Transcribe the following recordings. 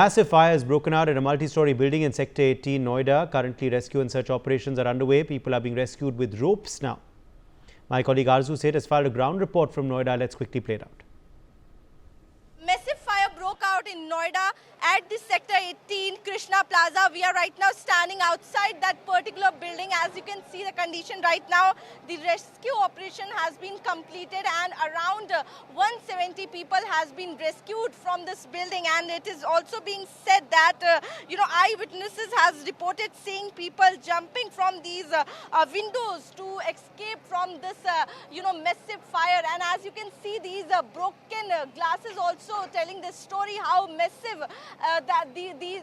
Massive fire has broken out at a multi-story building in Sector 18, Noida. Currently, rescue and search operations are underway. People are being rescued with ropes now. My colleague Arzu Seth has filed a ground report from Noida. Let's quickly play it out. Massive fire broke out in Noida at the Sector 18 Krishna Plaza. We are right now standing outside that particular building. As you can see the condition right now, the rescue operation has been completed and around 170 people has been rescued from this building. And it is also being said that, eyewitnesses has reported seeing people jumping from these windows to escape from this, massive fire. And as you can see, these broken glasses also telling this story how massive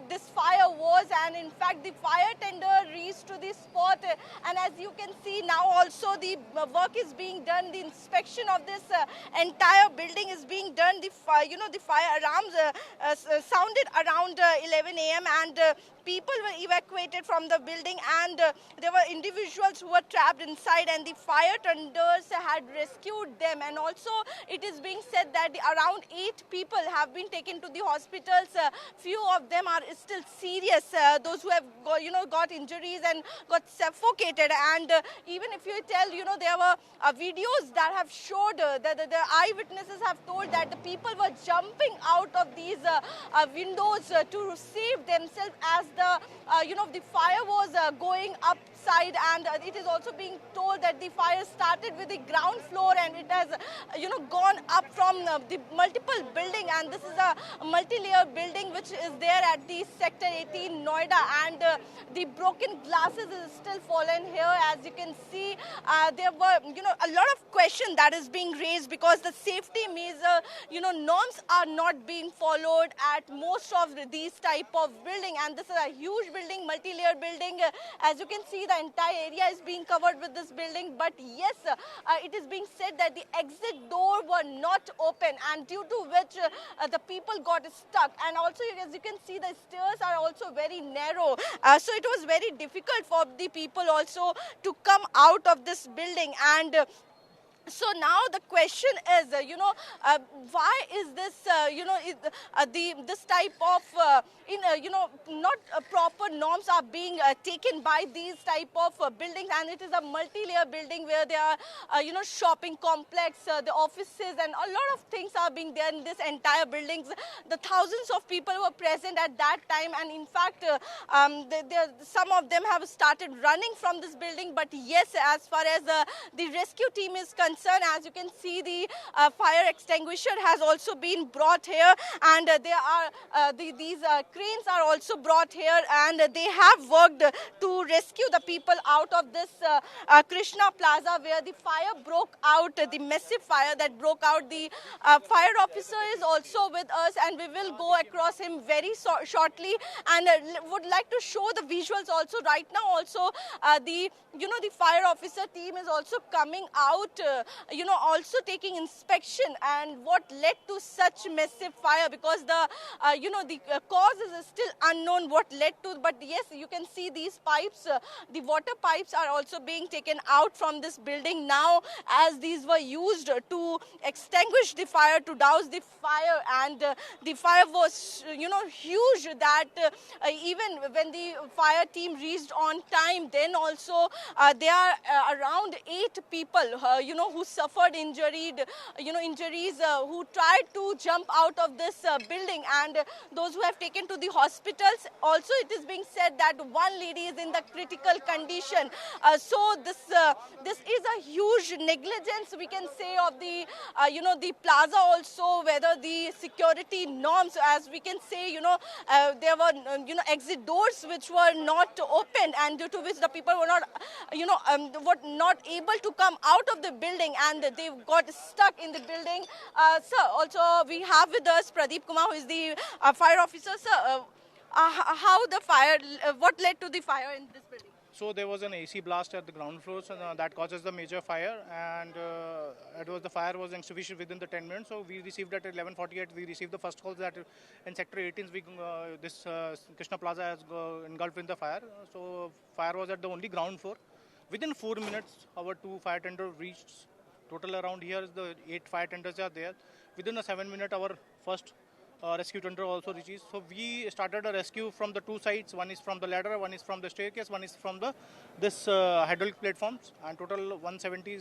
this fire was, and in fact the fire tender reached to the spot, and as you can see now also the work is being done. The inspection of this entire building is being done. The fire alarms sounded around 11 a.m. and people were evacuated from the building, and there were individuals who were trapped inside, and the fire tenders had rescued them. And also it is being said that around 8 people have been taken to the hospitals. Few of them are still serious, those who have got injuries and got suffocated. And even if you tell, there were videos that have showed that the eyewitnesses have told that the people were jumping out of these windows to save themselves as the fire was going upside. And it is also being told that the fire started with the ground floor and it has gone up from the multiple building, and this is a multi-layer building which is there at the Sector 18 Noida. And the broken glasses is still fallen here. As you can see, there were a lot of questions that is being raised because the safety measure norms are not being followed at most of these type of building. And this is a huge building, multi-layer building. As you can see, the entire area is being covered with this building. But yes, it is being said that the exit door were not open, and due to which the people got stuck. And also, as you can see, the stairs are also very narrow. So it was very difficult for the people also to come out of this building. And so now the question is, why is this, this type of, not proper norms are being taken by these type of buildings. And it is a multi-layer building where there are, shopping complex, the offices, and a lot of things are being there in this entire buildings. The thousands of people were present at that time, and in fact, some of them have started running from this building. But yes, as far as the rescue team is concerned, as you can see, the fire extinguisher has also been brought here, and there are these cranes are also brought here, and they have worked to rescue the people out of this Krishna Plaza where the fire broke out, the massive fire that broke out. The fire officer is also with us, and we will go across him very shortly, and would like to show the visuals also right now. Also the fire officer team is also coming out, also taking inspection and what led to such massive fire, because the cause is still unknown what led to. But yes, you can see these pipes, the water pipes are also being taken out from this building now, as these were used to extinguish the fire, to douse the fire. And the fire was huge that even when the fire team reached on time, then also there are around 8 people who suffered injuries, who tried to jump out of this building, and those who have taken to the hospitals. Also, it is being said that one lady is in the critical condition. So this is a huge negligence, we can say, of the the plaza also, whether the security norms, as we can say, there were exit doors which were not open, and due to which the people were not were not able to come out of the building, and they got stuck in the building. Sir, also we have with us Pradeep Kumar, who is the fire officer. Sir, how the fire, what led to the fire in this building? So there was an AC blast at the ground floor, so that causes the major fire, and the fire was extinguished within the 10 minutes. So we received at 11:48. We received the first call that in Sector 18, this Krishna Plaza has engulfed in the fire. So fire was at the only ground floor. Within 4 minutes, our 2 fire tenders reached. Total around here is the 8 fire tenders are there. Within a 7 minute, our first rescue tender also reaches. So we started a rescue from the two sides. One is from the ladder, one is from the staircase, one is from the this hydraulic platforms. And total 170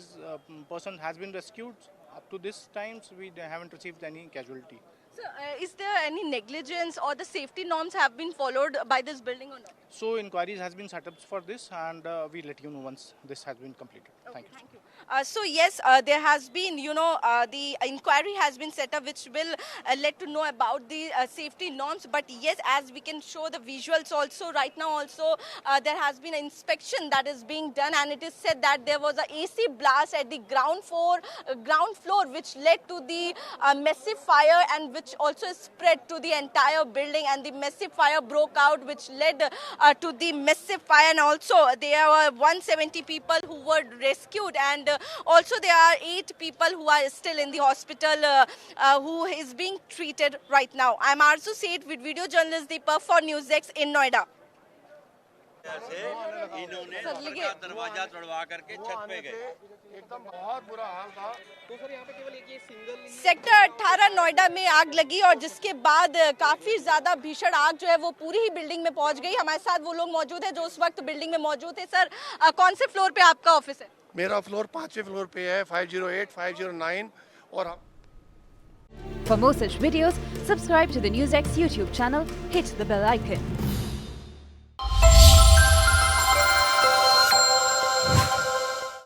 person has been rescued. Up to this times, we haven't received any casualty. So, is there any negligence or the safety norms have been followed by this building or not? So inquiries has been set up for this, and we'll let you know once this has been completed. Thank you. Thank you. So yes, there has been, the inquiry has been set up, which will let to know about the safety norms. But yes, as we can show the visuals also right now, also there has been an inspection that is being done, and it is said that there was a AC blast at the ground floor, which led to the massive fire, and which also spread to the entire building, and the massive fire broke out, which led to the massive fire. And also there were 170 people who were rescued, and also there are 8 people who are still in the hospital who is being treated right now. I'm Arzu Seth with video journalist Deepak for News X in Noida. इन्होंने दरवाजा तोड़वा करके छत पे गए। एकदम बहुत बुरा हाल था। तो सर यहाँ पे केवल एक ये सिंगल सेक्टर 18 नोएडा में आग लगी, और जिसके बाद काफी ज्यादा भीषण आग जो है वो पूरी ही बिल्डिंग में पहुंच गई। हमारे साथ वो लोग मौजूद हैं जो उस वक्त बिल्डिंग में मौजूद थे। सर, कौन से फ्लोर पे आपका ऑफिस है? मेरा फ्लोर 5वें फ्लोर पे है, 508, 509 और हम For more such videos, subscribe to the NewsX YouTube channel, hit the bell icon.